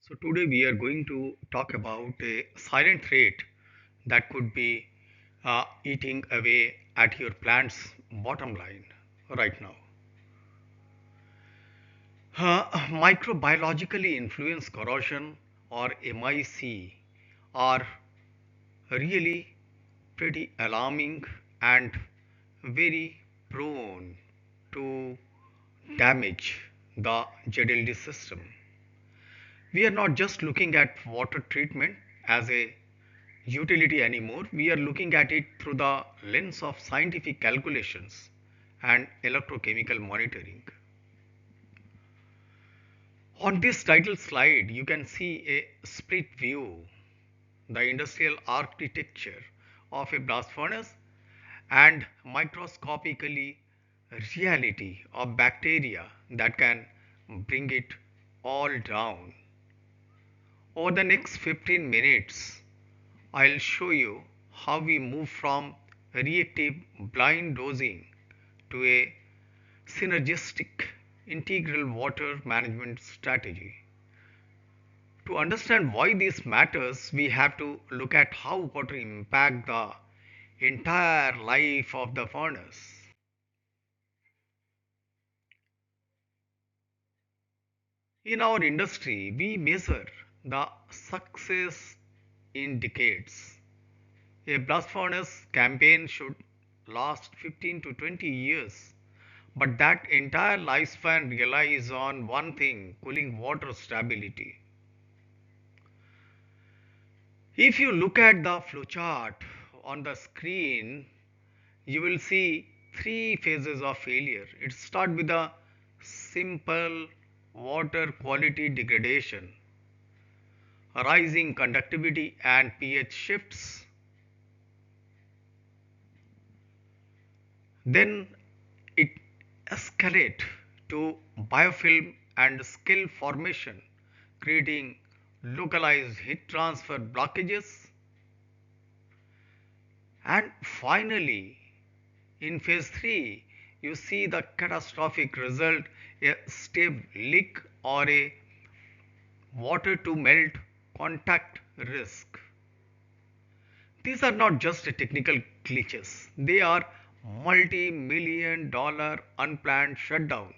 So today we are going to talk about a silent threat that could be eating away at your plant's bottom line right now. Microbiologically influenced corrosion or MIC are really pretty alarming and very prone to damage the JLD system. We are not just looking at water treatment as a utility anymore. We are looking at it through the lens of scientific calculations and electrochemical monitoring. On this title slide, you can see a split view, the industrial architecture of a blast furnace and microscopically reality of bacteria that can bring it all down. Over the next 15 minutes, I'll show you how we move from reactive blind dosing to a synergistic integral water management strategy. To understand why this matters, we have to look at how water impacts the entire life of the furnace. In our industry, we measure the success in decades. A blast furnace campaign should last 15 to 20 years, but that entire lifespan relies on one thing: cooling water stability. If you look at the flowchart on the screen, you will see three phases of failure. It starts with a simple water quality degradation, rising conductivity and pH shifts. Then it escalates to biofilm and scale formation, creating localized heat transfer blockages. And finally, in phase 3, you see the catastrophic result: a stave leak or a water to melt contact risk. These are not just technical glitches, they are multi-million dollar unplanned shutdown.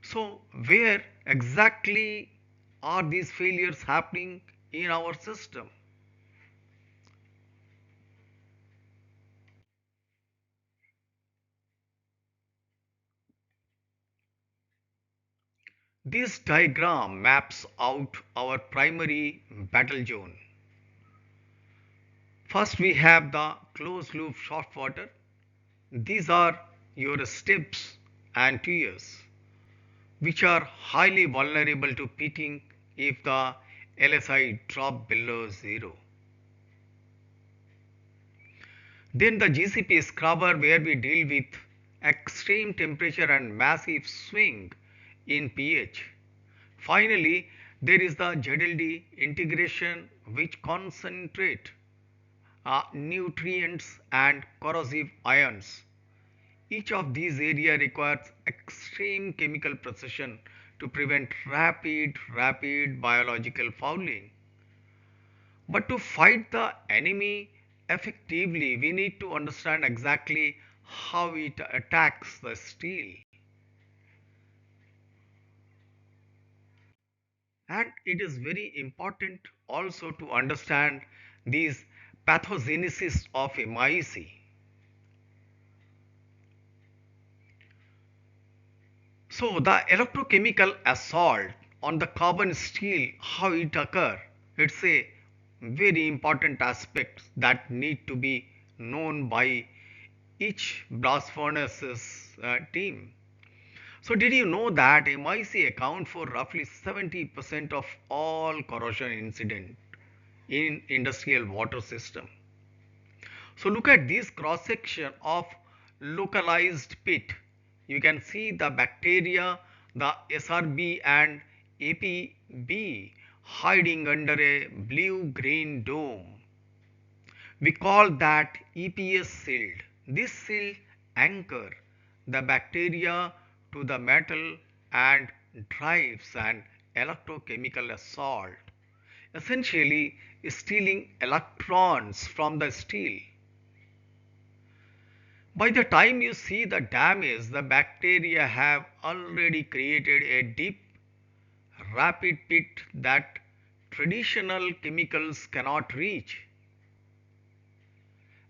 So, where exactly are these failures happening in our system? This diagram maps out our primary battle zone. First, we have the closed loop soft water. These are your steps and tiers, which are highly vulnerable to pitting if the LSI drop below zero. Then the GCP scrubber, where we deal with extreme temperature and massive swing in pH. Finally, there is the ZLD integration, which concentrate nutrients and corrosive ions. Each of these areas requires extreme chemical precision to prevent rapid biological fouling. But to fight the enemy effectively, we need to understand exactly how it attacks the steel. And it is very important also to understand these pathogenesis of MIC. So the electrochemical assault on the carbon steel, how it occur, it's a very important aspect that need to be known by each blast furnace's team. So did you know that MIC account for roughly 70% of all corrosion incident in industrial water system? So look at this cross section of localized pit. You can see the bacteria, the SRB and APB hiding under a blue-green dome. We call that EPS shield. This shield anchor the bacteria to the metal and drives an electrochemical assault, essentially stealing electrons from the steel. By the time you see the damage, the bacteria have already created a deep, rapid pit that traditional chemicals cannot reach.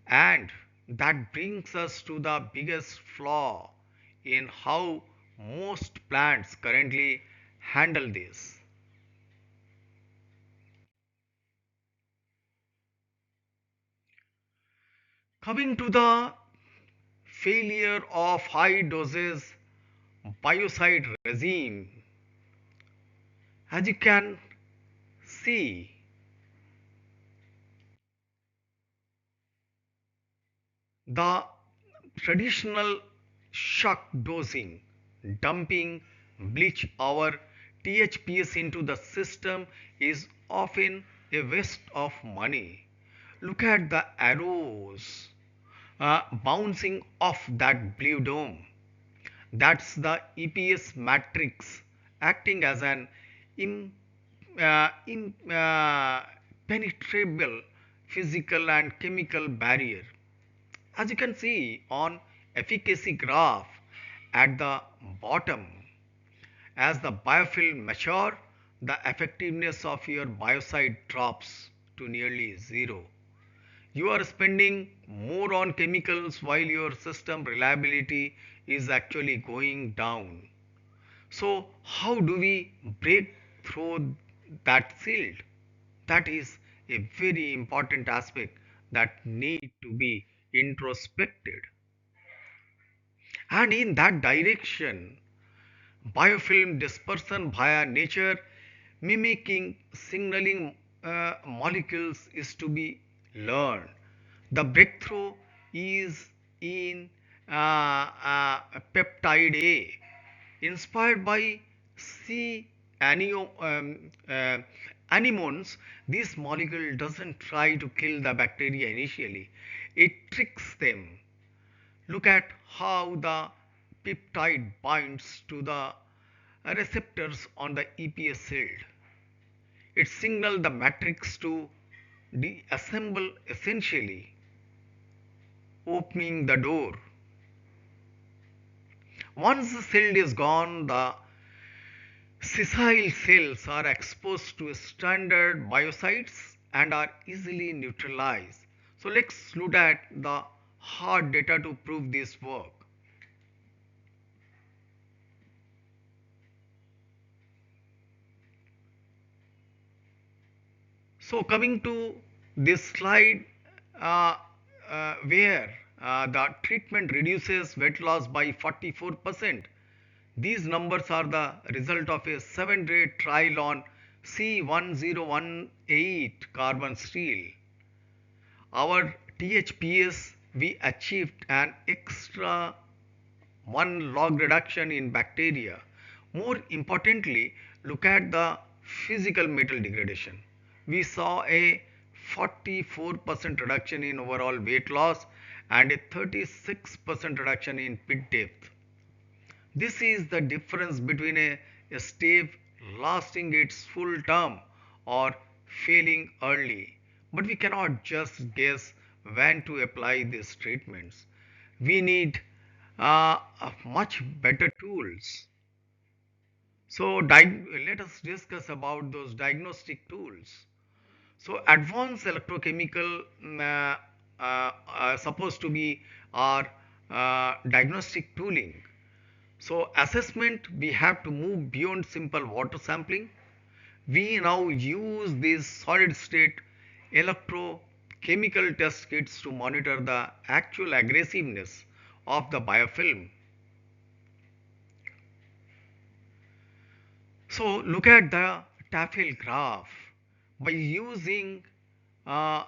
And that brings us to the biggest flaw in how most plants currently handle this. Coming to the failure of high doses biocide regime, as you can see, the traditional shock dosing, dumping bleach or THPS into the system is often a waste of money. Look at the arrows bouncing off that blue dome. That's the EPS matrix acting as an impenetrable physical and chemical barrier. As you can see on efficacy graph at the bottom, as the biofilm mature, the effectiveness of your biocide drops to nearly zero. You are spending more on chemicals while your system reliability is actually going down. So, how do we break through that shield? That is a very important aspect that need to be introspected. And in that direction, biofilm dispersion via nature mimicking signaling molecules is to be learned. The breakthrough is in peptide A, inspired by C anemones. This molecule doesn't try to kill the bacteria initially, it tricks them. Look at how the peptide binds to the receptors on the EPS shield. It signals the matrix to deassemble, essentially opening the door. Once the shield is gone, the sessile cells are exposed to standard biocides and are easily neutralized. So let's look at the hard data to prove this work. So coming to this slide, uh, where the treatment reduces weight loss by 44%. These numbers are the result of a 7-day trial on C1018 carbon steel. Our THPS, we achieved an extra 1 log reduction in bacteria. More importantly, look at the physical metal degradation. We saw a 44% reduction in overall weight loss and a 36% reduction in pit depth. This is the difference between a stave lasting its full term or failing early. But we cannot just guess when to apply these treatments. We need much better tools. So let us discuss about those diagnostic tools. So advanced electrochemical supposed to be our diagnostic tooling. So assessment, we have to move beyond simple water sampling. We now use these solid state electrochemical test kits to monitor the actual aggressiveness of the biofilm. So look at the Tafel graph. By using uh,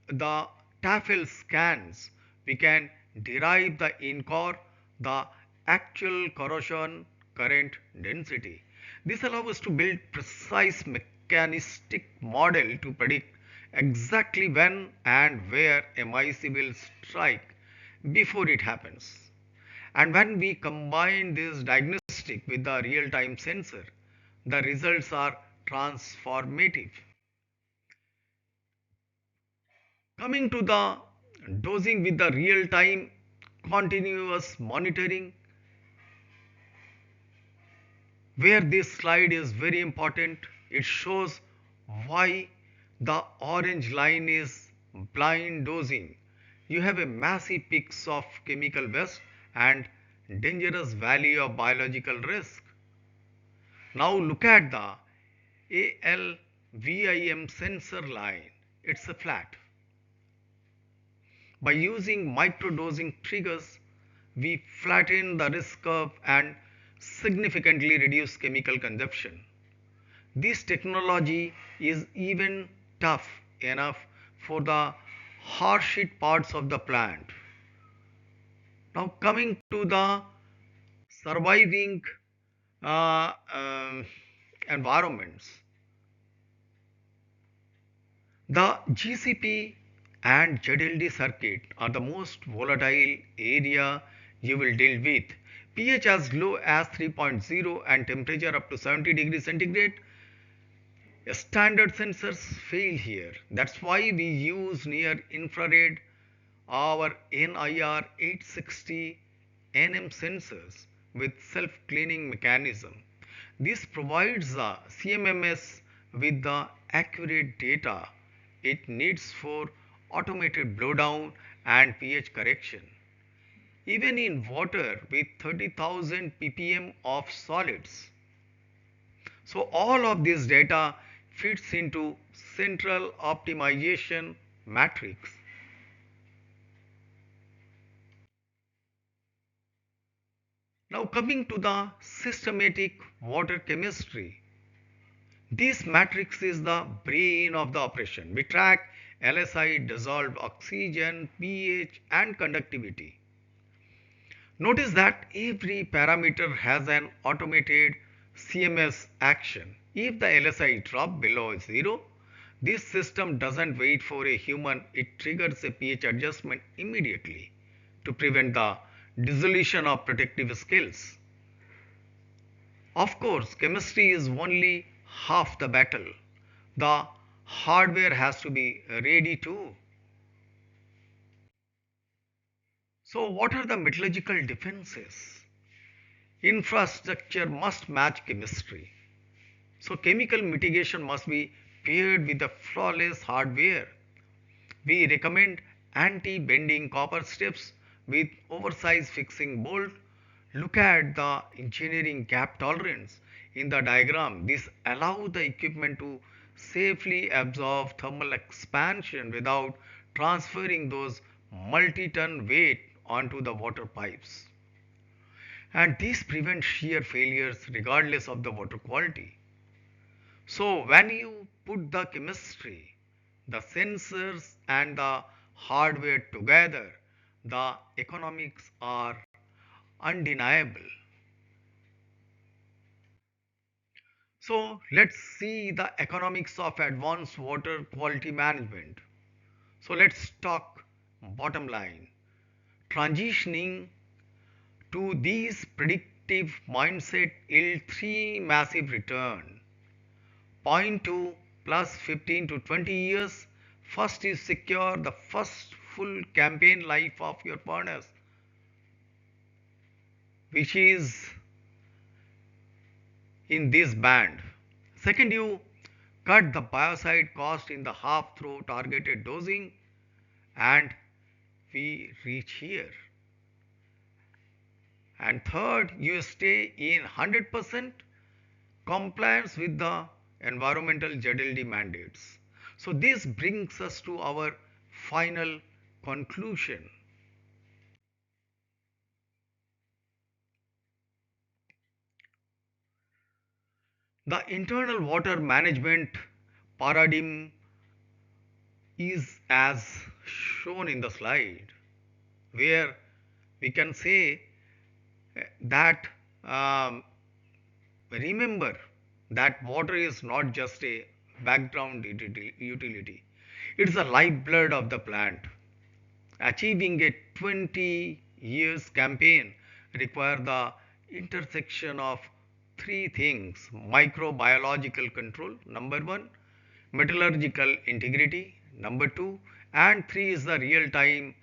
the Tafel scans, we can derive the INCOR, the actual corrosion current density. This allows us to build precise mechanistic model to predict exactly when and where MIC will strike before it happens. And when we combine this diagnostic with the real-time sensor, the results are transformative. Coming to the dosing with the real time continuous monitoring, where this slide is very important. It shows why the orange line is blind dosing. You have a massive peaks of chemical waste and dangerous value of biological risk. Now look at the ALVIM sensor line. It's a flat. By using microdosing triggers, we flatten the risk curve and significantly reduce chemical consumption. This technology is even tough enough for the harsh hit parts of the plant. Now coming to the surviving uh, um, environments. The GCP and ZLD circuit are the most volatile area you will deal with. pH as low as 3.0 and temperature up to 70 degrees centigrade. Standard sensors fail here. That's why we use near infrared or NIR 860 NM sensors with self-cleaning mechanism. This provides the CMMS with the accurate data it needs for automated blowdown and pH correction. Even in water with 30,000 ppm of solids. So all of this data fits into central optimization matrix. Now coming to the systematic water chemistry. This matrix is the brain of the operation. We track LSI, dissolved oxygen, pH and conductivity. Notice that every parameter has an automated CMS action. If the LSI drop below 0, this system doesn't wait for a human, it triggers a pH adjustment immediately to prevent the dissolution of protective scales. Of course, chemistry is only half the battle. The hardware has to be ready too. So, what are the metallurgical defenses? Infrastructure must match chemistry. So, chemical mitigation must be paired with the flawless hardware. We recommend anti-bending copper strips with oversized fixing bolt. Look at the engineering gap tolerance in the diagram. This allows the equipment to safely absorb thermal expansion without transferring those multi-ton weight onto the water pipes. And this prevents shear failures regardless of the water quality. So when you put the chemistry, the sensors and the hardware together, the economics are undeniable. So let's see the economics of advanced water quality management. So let's talk bottom line. Transitioning to these predictive mindset yield three massive return. Point 2 plus 15 to 20 years. First is secure the first full campaign life of your furnace, which is in this band. Second, you cut the biocide cost in the half through targeted dosing, and we reach here. And third, you stay in 100% compliance with the environmental ZLD mandates. So this brings us to our final conclusion. The internal water management paradigm is as shown in the slide, where we can say that remember that water is not just a background utility, it's the lifeblood of the plant. Achieving a 20 years campaign requires the intersection of three things: microbiological control, number one, metallurgical integrity, number two, and three is the real time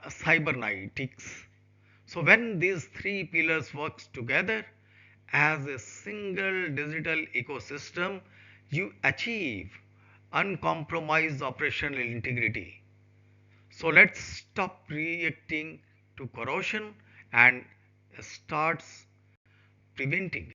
cybernetics. So when these three pillars work together as a single digital ecosystem, you achieve uncompromised operational integrity. So let's stop reacting to corrosion and starts preventing